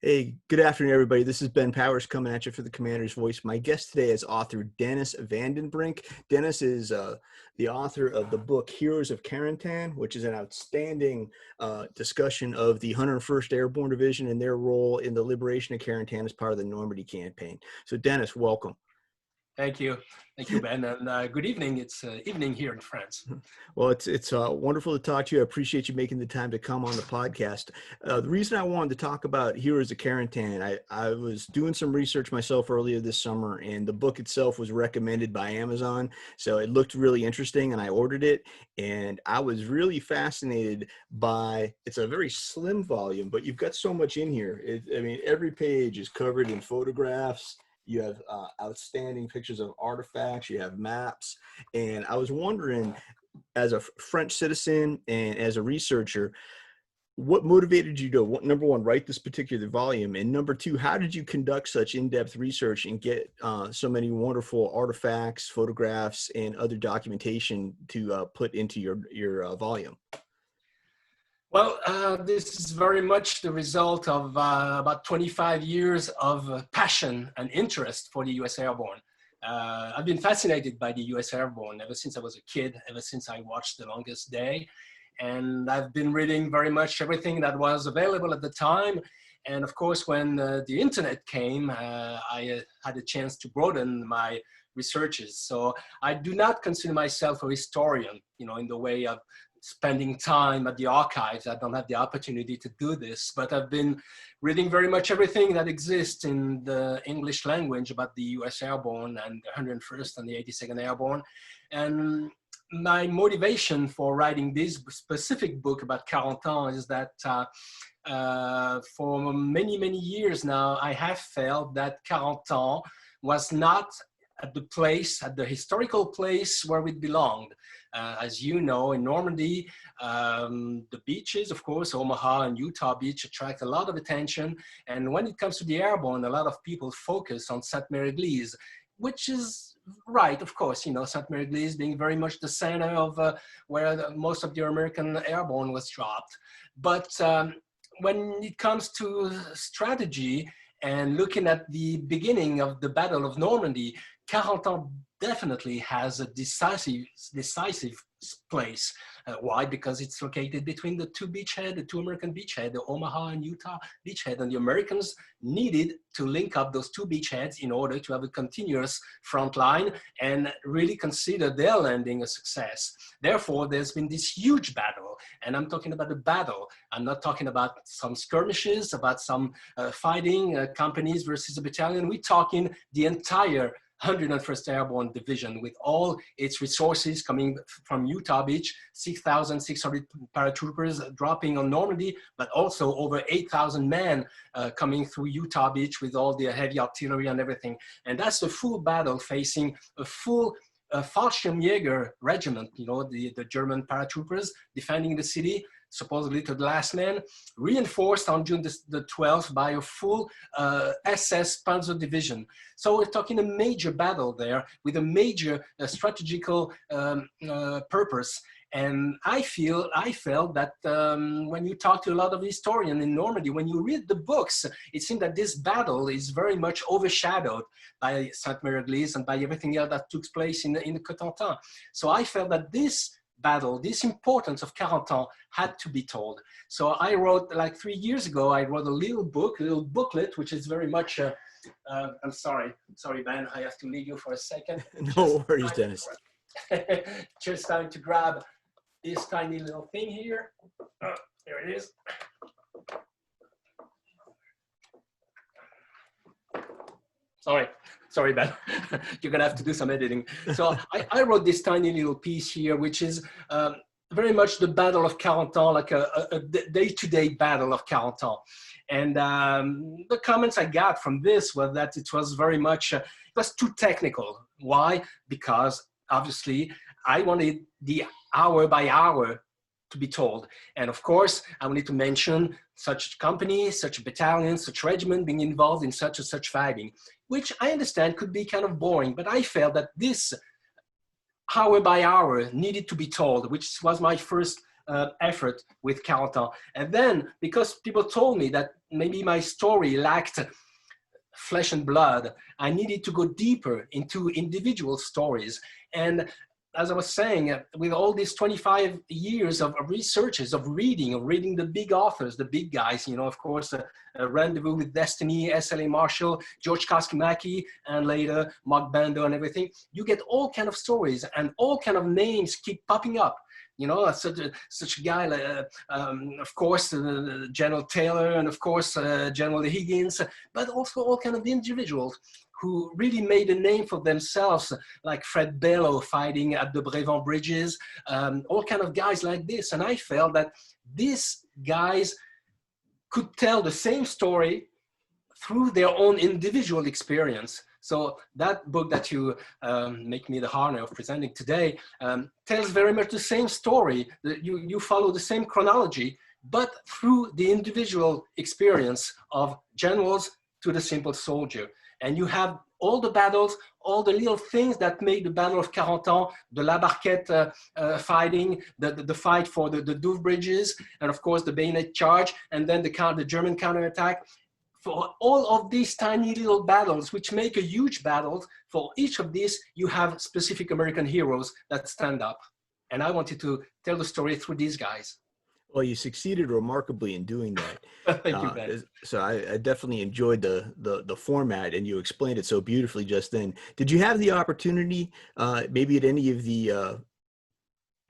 Hey, good afternoon, everybody. This is Ben Powers coming at you for the Commander's Voice. My guest today is author Denis Brink. Denis is the author of the book Heroes of Carentan, which is an outstanding discussion of the 101st Airborne Division and their role in the liberation of Carentan as part of the Normandy campaign. So, Denis, welcome. Thank you. Thank you, Ben. And good evening. It's evening here in France. Well, it's wonderful to talk to you. I appreciate you making the time to come on the podcast. The reason I wanted to talk about Heroes of Carentan, I was doing some research myself earlier this summer, and the book itself was recommended by Amazon. So it looked really interesting, and I ordered it. And I was really fascinated by, it's a very slim volume, but you've got so much in here. I mean, every page is covered in photographs. You have outstanding pictures of artifacts, you have maps. And I was wondering, as a French citizen and as a researcher, what motivated you to, number one, write this particular volume? And number two, how did you conduct such in-depth research and get so many wonderful artifacts, photographs, and other documentation to put into your volume? Well, this is very much the result of about 25 years of passion and interest for the U.S. Airborne. I've been fascinated by the U.S. Airborne ever since I was a kid, ever since I watched The Longest Day. And I've been reading very much everything that was available at the time. And of course, when the internet came, I had a chance to broaden my researches. So I do not consider myself a historian, in the way of spending time at the archives. I don't have the opportunity to do this, but I've been reading very much everything that exists in the English language about the US Airborne and the 101st and the 82nd Airborne. And my motivation for writing this specific book about Carentan is that for many, many years now, I have felt that Carentan was not at the historical place where it belonged. As you know, in Normandy, the beaches, of course, Omaha and Utah Beach attract a lot of attention. And when it comes to the Airborne, a lot of people focus on Sainte-Mère-Église, which is right, of course, Sainte-Mère-Église being very much the center of where most of the American Airborne was dropped. But when it comes to strategy and looking at the beginning of the Battle of Normandy, Carentan definitely has a decisive place. Why? Because it's located between the two American beachheads, the Omaha and Utah beachhead, and the Americans needed to link up those two beachheads in order to have a continuous front line and really consider their landing a success. Therefore, there's been this huge battle, and I'm talking about a battle. I'm not talking about some skirmishes, about some fighting companies versus a battalion. We're talking the entire 101st Airborne Division with all its resources coming from Utah Beach, 6,600 paratroopers dropping on Normandy, but also over 8,000 men coming through Utah Beach with all the heavy artillery and everything. And that's the full battle facing a full Fallschirmjäger regiment, the German paratroopers defending the city, supposedly to the last man, reinforced on June the 12th by a full SS Panzer Division. So we're talking a major battle there with a major strategical purpose. And I felt that when you talk to a lot of historians in Normandy, when you read the books, it seems that this battle is very much overshadowed by Sainte-Mère-Église and by everything else that took place in the Cotentin. So I felt that this battle, this importance of Carentan had to be told. So I wrote, like 3 years ago, I wrote a little booklet, which is very much, I'm sorry, Ben, I have to leave you for a second. No worries, Denis. Just time to grab this tiny little thing here. Oh, there it is. Sorry, Ben. You're gonna have to do some editing. So I wrote this tiny little piece here, which is very much the Battle of Carentan, like a day-to-day battle of Carentan. And the comments I got from this were that it was very much, it was too technical. Why? Because obviously I wanted the hour by hour to be told. And of course, I wanted to mention such company, such battalion, such regiment being involved in such and such fighting, which I understand could be kind of boring, but I felt that this hour by hour needed to be told, which was my first effort with Carentan. And then, because people told me that maybe my story lacked flesh and blood, I needed to go deeper into individual stories. And as I was saying, with all these 25 years of researches, of reading the big authors, the big guys, you know, of course, Rendezvous with Destiny, S.L.A. Marshall, George Koskimaki, and later Mark Bando and everything, you get all kind of stories and all kind of names keep popping up. You know, such a guy, of course, General Taylor, and of course, General Higgins, but also all kind of individuals who really made a name for themselves, like Fred Bello fighting at the Brevant bridges, all kind of guys like this. And I felt that these guys could tell the same story through their own individual experience. So that book that you make me the honor of presenting today tells very much the same story. You follow the same chronology, but through the individual experience of generals to the simple soldier. And you have all the battles, all the little things that made the Battle of Carentan, the La Barquette fighting, the fight for the Douve bridges, and of course the bayonet charge, and then the German counterattack. For all of these tiny little battles, which make a huge battle, for each of these, you have specific American heroes that stand up. And I wanted to tell the story through these guys. Well, you succeeded remarkably in doing that. Thank you, Ben. So I definitely enjoyed the format, and you explained it so beautifully just then. Did you have the opportunity, maybe at any of the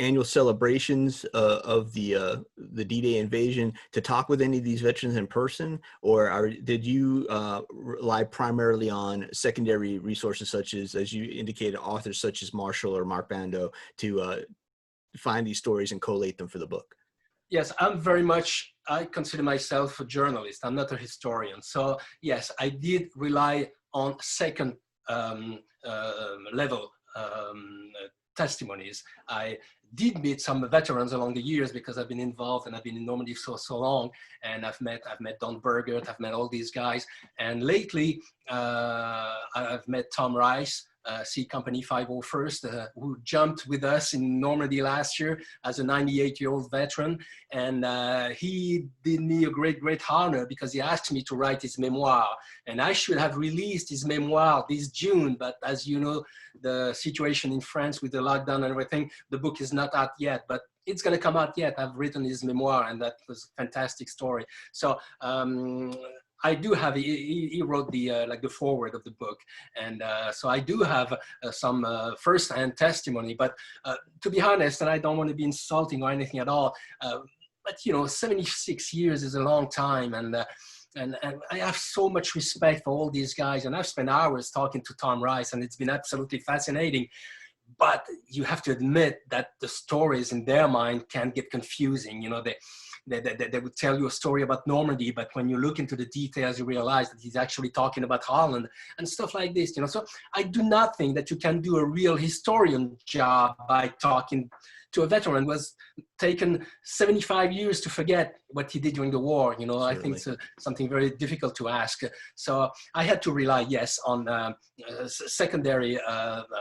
annual celebrations of the D-Day invasion, to talk with any of these veterans in person, or did you rely primarily on secondary resources such as you indicated, authors such as Marshall or Mark Bando to find these stories and collate them for the book? Yes, I consider myself a journalist. I'm not a historian. So yes, I did rely on second level testimonies. I did meet some veterans along the years because I've been involved and I've been in Normandy for so long, and I've met Don Burgert, I've met all these guys, and lately I've met Tom Rice, C Company 501st, who jumped with us in Normandy last year as a 98-year-old veteran. And he did me a great honor because he asked me to write his memoir. And I should have released his memoir this June, but as you know, the situation in France with the lockdown and everything, the book is not out yet, but it's going to come out yet. I've written his memoir, and that was a fantastic story. So I do have, he wrote the the foreword of the book, and so I do have some first-hand testimony, but to be honest, and I don't want to be insulting or anything at all, but you know, 76 years is a long time, and I have so much respect for all these guys, and I've spent hours talking to Tom Rice, and it's been absolutely fascinating. But you have to admit that the stories in their mind can get confusing. You know, they would tell you a story about Normandy, but when you look into the details, you realize that he's actually talking about Holland and stuff like this. You know, so I do not think that you can do a real historian job by talking to a veteran who has taken 75 years to forget what he did during the war. You know, certainly. I think it's something very difficult to ask. So I had to rely, yes, on secondary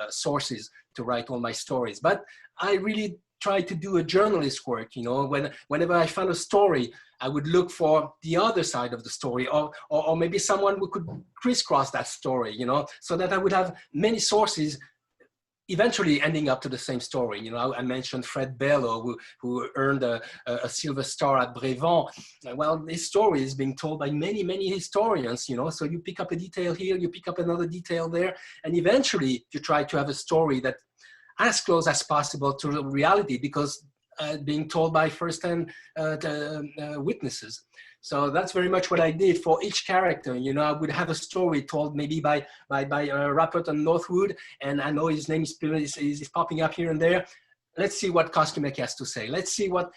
sources to write all my stories. But I really tried to do a journalist work. You know, whenever I found a story, I would look for the other side of the story, or maybe someone who could crisscross that story, you know, so that I would have many sources eventually ending up to the same story. You know, I mentioned Fred Bello, who earned a Silver Star at Brevant. Well, his story is being told by many historians, you know, so you pick up a detail here, you pick up another detail there, and eventually you try to have a story that as close as possible to reality, because being told by first-hand witnesses. So that's very much what I did for each character. You know, I would have a story told maybe by Rappert and Northwood, and I know his name is popping up here and there. Let's see what Koskimaki has to say. Let's see what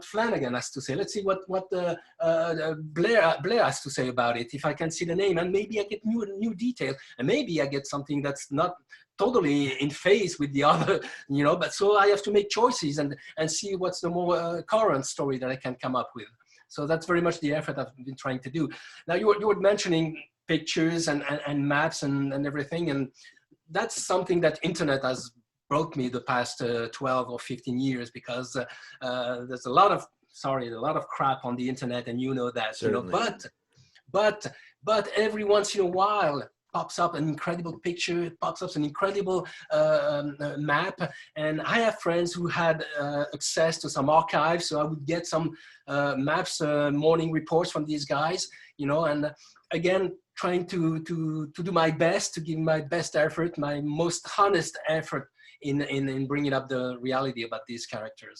Flanagan has to say. Let's see what Blair has to say about it. If I can see the name, and maybe I get new detail, and maybe I get something that's not totally in phase with the other, you know. But so I have to make choices and see what's the more current story that I can come up with. So that's very much the effort I've been trying to do. Now you were mentioning pictures and maps and everything, and that's something that internet has broke me the past 12 or 15 years, because there's a lot of crap on the internet, and you know that. Certainly. But every once in a while pops up an incredible picture, pops up an incredible map. And I have friends who had access to some archives, so I would get some maps, morning reports from these guys, and again, trying to do my best, to give my best effort, my most honest effort in bringing up the reality about these characters.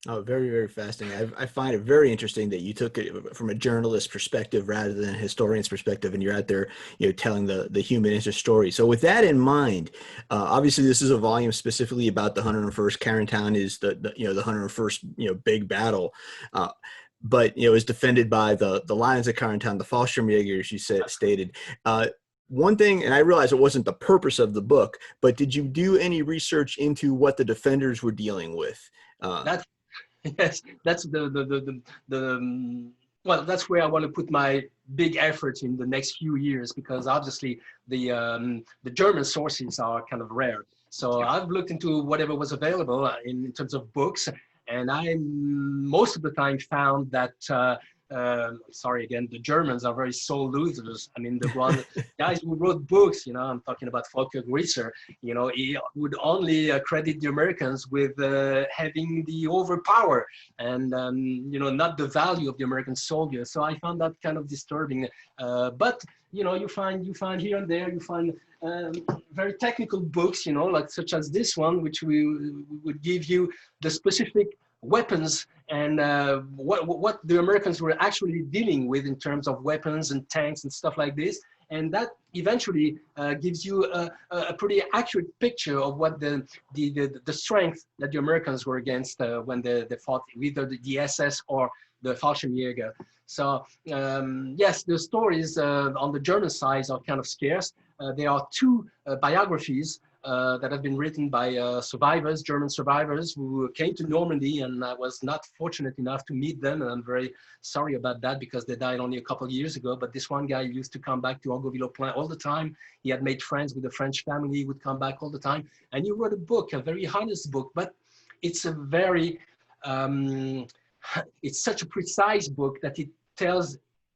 Oh, very, very fascinating. I find it very interesting that you took it from a journalist perspective rather than a historian's perspective, and you're out there, telling the human interest story. So with that in mind, obviously this is a volume specifically about the 101st. Carentan is the 101st, big battle. But, it was defended by the Lions of Carentan, the Fallschirmjäger, you stated. One thing, and I realize it wasn't the purpose of the book, but did you do any research into what the defenders were dealing with? Yes, that's well, that's where I want to put my big efforts in the next few years, because obviously the German sources are kind of rare. So I've looked into whatever was available in terms of books, and I most of the time found that sorry again, the Germans are very sole losers. I mean, the guys who wrote books, I'm talking about Volker Grieser, he would only credit the Americans with having the overpower and, not the value of the American soldier. So I found that kind of disturbing. But, you find here and there, you find very technical books, like such as this one, which we would give you the specific weapons and what the Americans were actually dealing with in terms of weapons and tanks and stuff like this. And that eventually gives you a pretty accurate picture of what the strength that the Americans were against when they fought either the SS or the Fallschirmjäger. So yes, the stories on the German side are kind of scarce. There are two biographies that have been written by German survivors who came to Normandy, and I was not fortunate enough to meet them, and I'm very sorry about that because they died only a couple of years ago. But this one guy used to come back to Angoville-au-Plain all the time. He had made friends with the French family. He would come back all the time, and he wrote a book, a very honest book, but it's a very it's such a precise book that it tells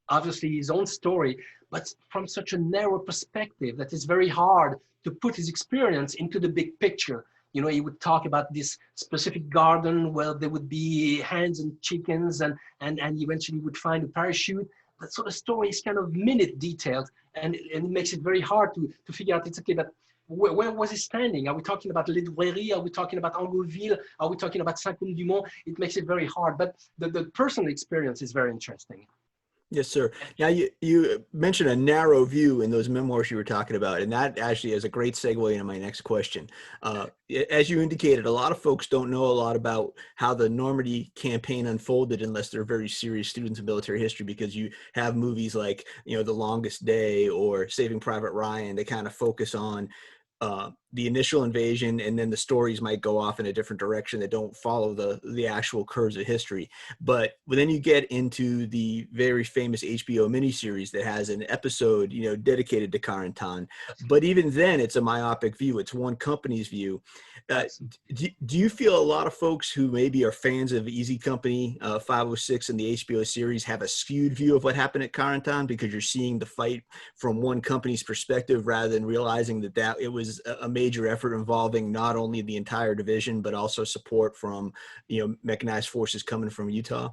obviously his own story, but from such a narrow perspective that it's very hard to put his experience into the big picture. He would talk about this specific garden where there would be hens and chickens, and eventually would find a parachute. But so the story is kind of minute detailed, and it makes it very hard to figure out exactly that where was he standing? Are we talking about Les Douairies? Are we talking about Angoville? Are we talking about Saint-Côme-du-Mont? It makes it very hard, but the personal experience is very interesting. Yes, sir. Now, you mentioned a narrow view in those memoirs you were talking about, and that actually is a great segue into my next question. As you indicated, a lot of folks don't know a lot about how the Normandy campaign unfolded unless they're very serious students of military history, because you have movies like, The Longest Day or Saving Private Ryan. They kind of focus on the initial invasion, and then the stories might go off in a different direction that don't follow the actual curves of history. But then you get into the very famous HBO miniseries that has an episode, dedicated to Carentan. But even then, it's a myopic view. It's one company's view. Do you feel a lot of folks who maybe are fans of Easy Company 506 and the HBO series have a skewed view of what happened at Carentan because you're seeing the fight from one company's perspective rather than realizing that it was a major effort involving not only the entire division, but also support from, mechanized forces coming from Utah?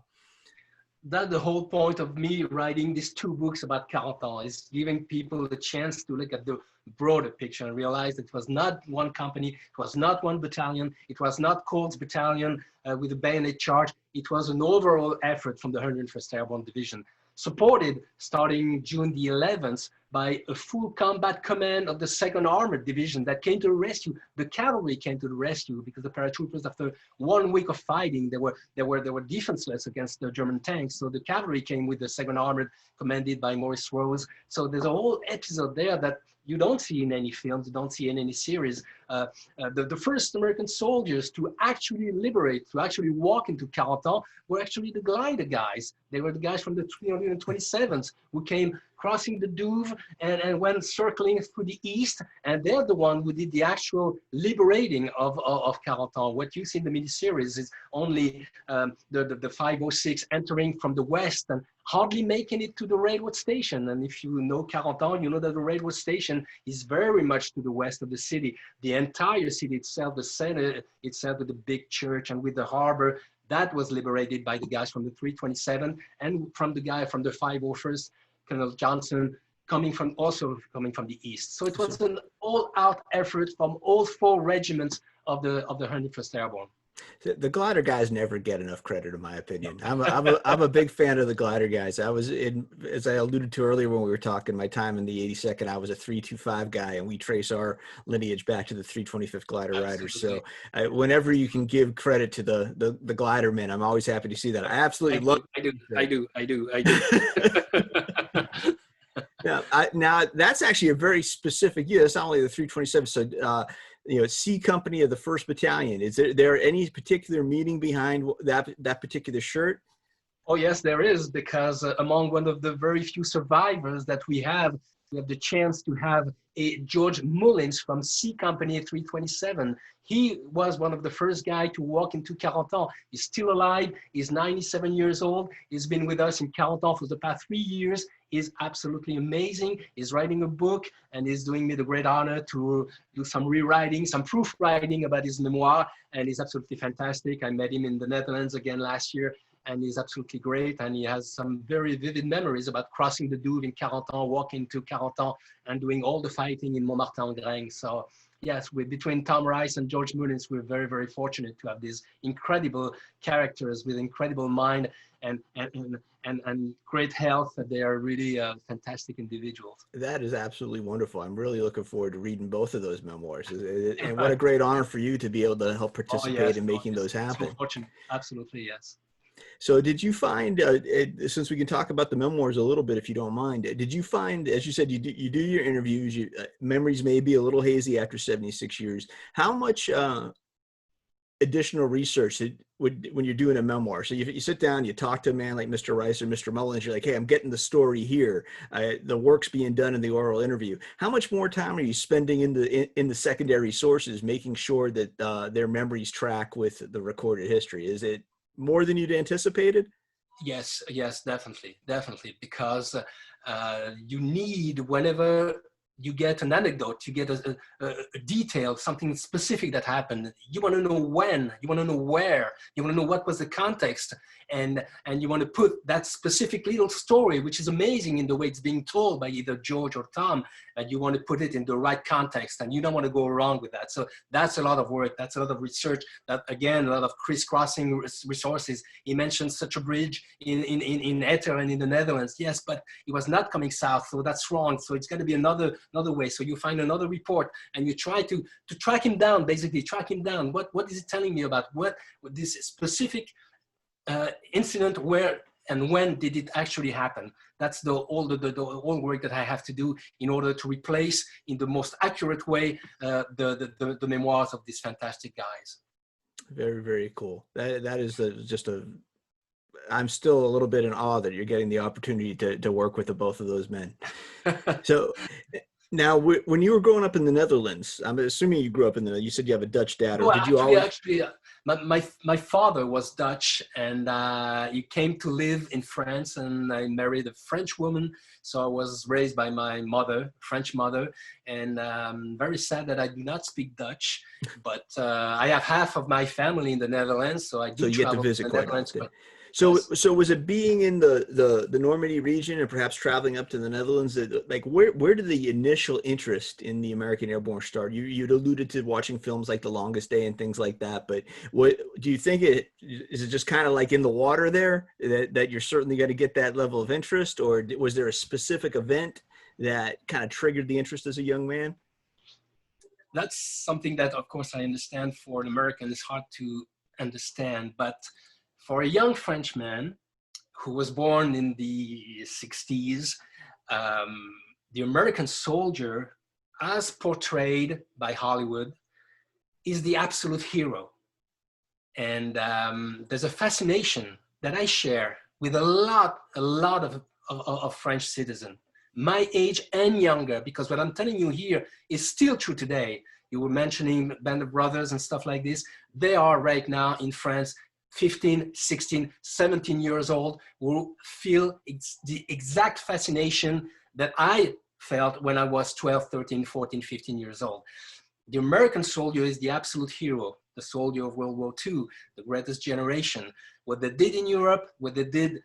That's the whole point of me writing these two books about Carentan, is giving people the chance to look at the broader picture and realize that it was not one company, it was not one battalion, it was not Colt's battalion with a bayonet charge. It was an overall effort from the 101st Airborne Division, supported starting June the 11th by a full combat command of the 2nd Armored Division that came to the rescue. The cavalry came to the rescue because the paratroopers, after 1 week of fighting, they were defenseless against the German tanks. So the cavalry came with the 2nd Armored, commanded by Maurice Rose. So there's a whole episode there that you don't see in any films, you don't see in any series. The first American soldiers to actually liberate, to actually walk into Carentan were actually the glider guys. They were the guys from the 327th who came crossing the Douve and went circling through the east. And they're the one who did the actual liberating of Carentan. What you see in the miniseries is only the 506 entering from the west and hardly making it to the railway station. And if you know Carentan, you know that the railway station is very much to the west of the city. The entire city itself, the center itself with the big church and with the harbor, that was liberated by the guys from the 327 and from the guy from the 501st, Colonel Johnson, coming from the east. So it was an all-out effort from all 4 regiments of the 101st Airborne. The glider guys never get enough credit, in my opinion. I'm a big fan of the glider guys. I was in, as I alluded to earlier when we were talking, my time in the 82nd, I was a 325 guy, and we trace our lineage back to the 325th glider riders. So whenever you can give credit to the glider men, I'm always happy to see that. I absolutely love. I do. Now that's actually a very specific year. It's not only the 327. So C Company of the 1st Battalion. Is there any particular meaning behind that particular shirt? Oh yes, there is, because among one of the very few survivors that we have the chance to have a George Mullins from C Company 327. He was one of the first guys to walk into Carentan. He's still alive. He's 97 years old. He's been with us in Carentan for the past 3 years. He's absolutely amazing. He's writing a book, and he's doing me the great honor to do some rewriting, some proofwriting about his memoir, and he's absolutely fantastic. I met him in the Netherlands again last year, and he's absolutely great, and he has some very vivid memories about crossing the Douve in Carentan, walking to Carentan, and doing all the fighting in Montmartin-en-Grain. So yes, between Tom Rice and George Mullins, we're very, very fortunate to have these incredible characters with incredible mind and great health. They are really fantastic individuals. That is absolutely wonderful. I'm really looking forward to reading both of those memoirs. And what a great honor for you to be able to help participate in making those happen. So fortunate. Absolutely, yes. So did you find, since we can talk about the memoirs a little bit, if you don't mind, did you find, as you said, you do your interviews, memories may be a little hazy after 76 years. How much additional research when you're doing a memoir? So you sit down, you talk to a man like Mr. Rice or Mr. Mullins, you're like, hey, I'm getting the story here. The work's being done in the oral interview. How much more time are you spending in the secondary sources, making sure that their memories track with the recorded history? Is it more than you'd anticipated? Yes, definitely, because you need, whenever you get an anecdote, you get a detail, something specific that happened. You want to know when, you want to know where, you want to know what was the context, and you want to put that specific little story, which is amazing in the way it's being told by either George or Tom, and you want to put it in the right context, and you don't want to go wrong with that. So that's a lot of work, that's a lot of research, that again, a lot of crisscrossing resources. He mentioned such a bridge in Ether and in the Netherlands. Yes, but it was not coming south, so that's wrong. So it's going to be another way. So you find another report, and you try to track him down, basically track him down. What is it telling me about what this specific incident, where and when did it actually happen? That's the all work that I have to do in order to replace in the most accurate way the memoirs of these fantastic guys. Very, very cool. That is just a, I'm still a little bit in awe that you're getting the opportunity to work with both of those men. So now, when you were growing up in the Netherlands, I'm assuming you grew up in you said you have a Dutch dad, or did you always? Actually, my father was Dutch, and he came to live in France, and I married a French woman. So I was raised by my mother, French mother, and very sad that I do not speak Dutch, but I have half of my family in the Netherlands, so I do travel to visit quite often. So was it being in the Normandy region and perhaps traveling up to the Netherlands that, like, where did the initial interest in the American Airborne start? You'd alluded to watching films like The Longest Day and things like that, but what do you think is it just kind of like in the water there that you're certainly going to get that level of interest, or was there a specific event that kind of triggered the interest as a young man? That's something that, of course, I understand for an American is hard to understand, but for a young Frenchman who was born in the 60s, the American soldier, as portrayed by Hollywood, is the absolute hero. And there's a fascination that I share with a lot of French citizens. my age and younger, because what I'm telling you here is still true today. You were mentioning Band of Brothers and stuff like this. They are right now in France 15, 16, 17 years old, who feel it's the exact fascination that I felt when I was 12, 13, 14, 15 years old. The American soldier is the absolute hero, the soldier of World War II, the greatest generation. What they did in Europe, what they did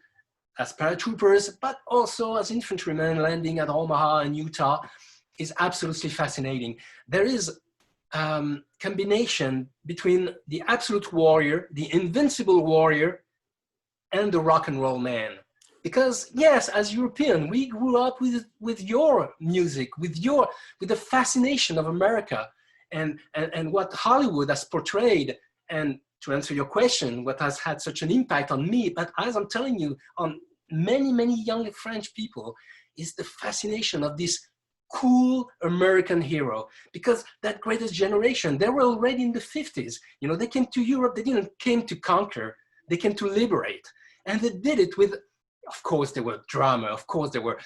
as paratroopers, but also as infantrymen landing at Omaha and Utah, is absolutely fascinating. There is combination between the absolute warrior, the invincible warrior, and the rock and roll man. Because yes, as European, we grew up with your music, with the fascination of America, and what Hollywood has portrayed. And to answer your question, what has had such an impact on me, but as I'm telling you, on many, many young French people, is the fascination of this cool American hero. Because that greatest generation, they were already in the 50s. You know, they came to Europe, they didn't came to conquer, they came to liberate. And they did it with, of course, there were drama, of course, there were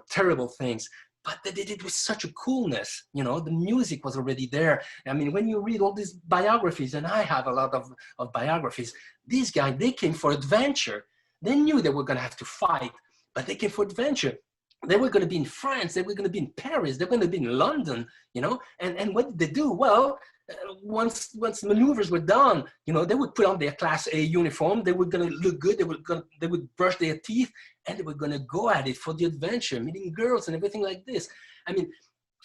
terrible things, but they did it with such a coolness. You know, the music was already there. I mean, when you read all these biographies, and I have a lot of biographies, these guys, they came for adventure. They knew they were going to have to fight, but they came for adventure. They were going to be in France, they were going to be in Paris, they were going to be in London, you know, and what did they do? Well, once maneuvers were done, you know, they would put on their Class A uniform, they were going to look good, they would brush their teeth, and they were going to go at it for the adventure, meeting girls and everything like this. I mean,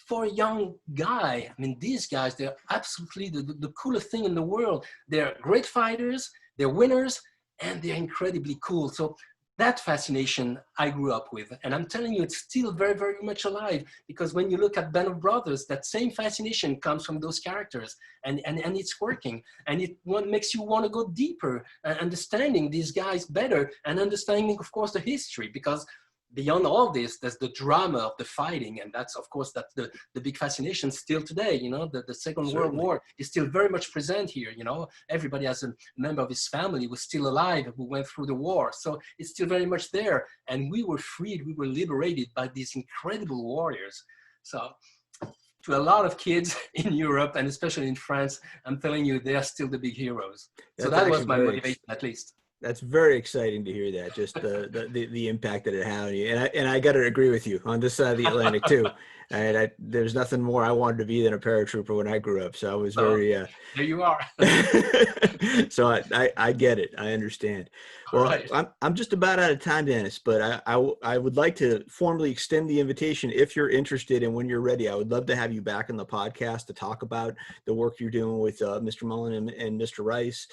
for a young guy, I mean, these guys, they're absolutely the coolest thing in the world. They're great fighters, they're winners, and they're incredibly cool. So that fascination I grew up with. And I'm telling you, it's still very, very much alive, because when you look at Band of Brothers, that same fascination comes from those characters, and it's working. And it makes you want to go deeper, understanding these guys better, and understanding, of course, the history, because beyond all this, there's the drama of the fighting. And that's, of course, that's the big fascination still today. You know, the Second World War is still very much present here. You know, everybody has a member of his family who was still alive, who went through the war. So it's still very much there. And we were freed, we were liberated by these incredible warriors. So to a lot of kids in Europe, and especially in France, I'm telling you, they are still the big heroes. So that was my motivation, at least. That's very exciting to hear that, just the impact that it had on you. And I got to agree with you on this side of the Atlantic too. And there's nothing more I wanted to be than a paratrooper when I grew up. So I was very, there you are. So I get it. I understand. Well, right. I'm just about out of time, Dennis, but I would like to formally extend the invitation. If you're interested and when you're ready, I would love to have you back on the podcast to talk about the work you're doing with Mr. Mullen and Mr. Rice.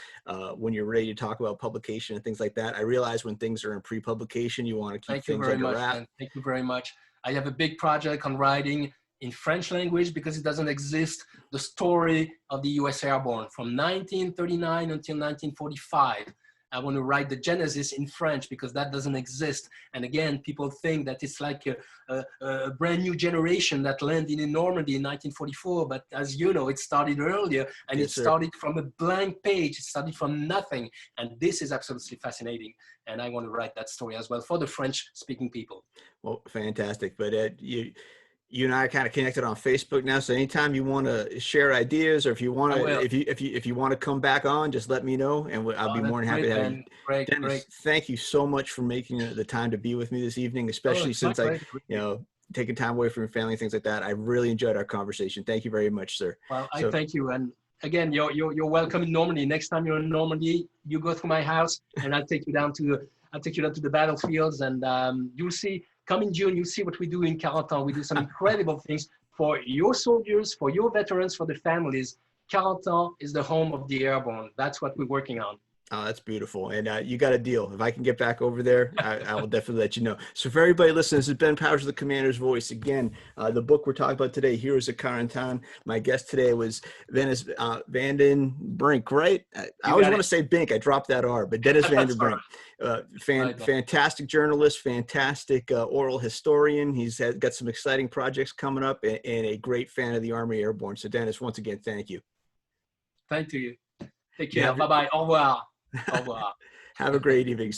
When you're ready to talk about publication and things like that. I realize when things are in pre-publication, you want to keep things under wrap. Thank you very much. I have a big project on writing in French language, because it doesn't exist, the story of the US Airborne from 1939 until 1945. I want to write the genesis in French, because that doesn't exist. And again, people think that it's like a brand new generation that landed in Normandy in 1944. But as you know, it started earlier, and it started from a blank page. It started from nothing. And this is absolutely fascinating. And I want to write that story as well for the French speaking people. Well, fantastic. But you and I are kind of connected on Facebook now. So anytime you want to share ideas, or if you want to, if you want to come back on, just let me know, and I'll be more than happy to have you. Dennis, thank you so much for making the time to be with me this evening, especially since taking time away from your family and things like that. I really enjoyed our conversation. Thank you very much, sir. Well, I thank you. And again, you're welcome in Normandy. Next time you're in Normandy, you go through my house, and I'll take you down to the battlefields, and you'll see. Come in June, you'll see what we do in Carentan. We do some incredible things for your soldiers, for your veterans, for the families. Carentan is the home of the Airborne. That's what we're working on. Oh, that's beautiful. And you got a deal. If I can get back over there, I will definitely let you know. So for everybody listening, this has been Powers of the Commander's Voice. Again, the book we're talking about today, Heroes of Carentan. My guest today was Dennis Vanden Brink, right? I always want to say Bink. I dropped that R, but Dennis Vanden Brink. Fantastic journalist, fantastic oral historian. He's got some exciting projects coming up, and a great fan of the Army Airborne. So Dennis, once again, thank you. Thank you. Take care. Bye-bye. Au revoir. Au revoir. Have a great evening.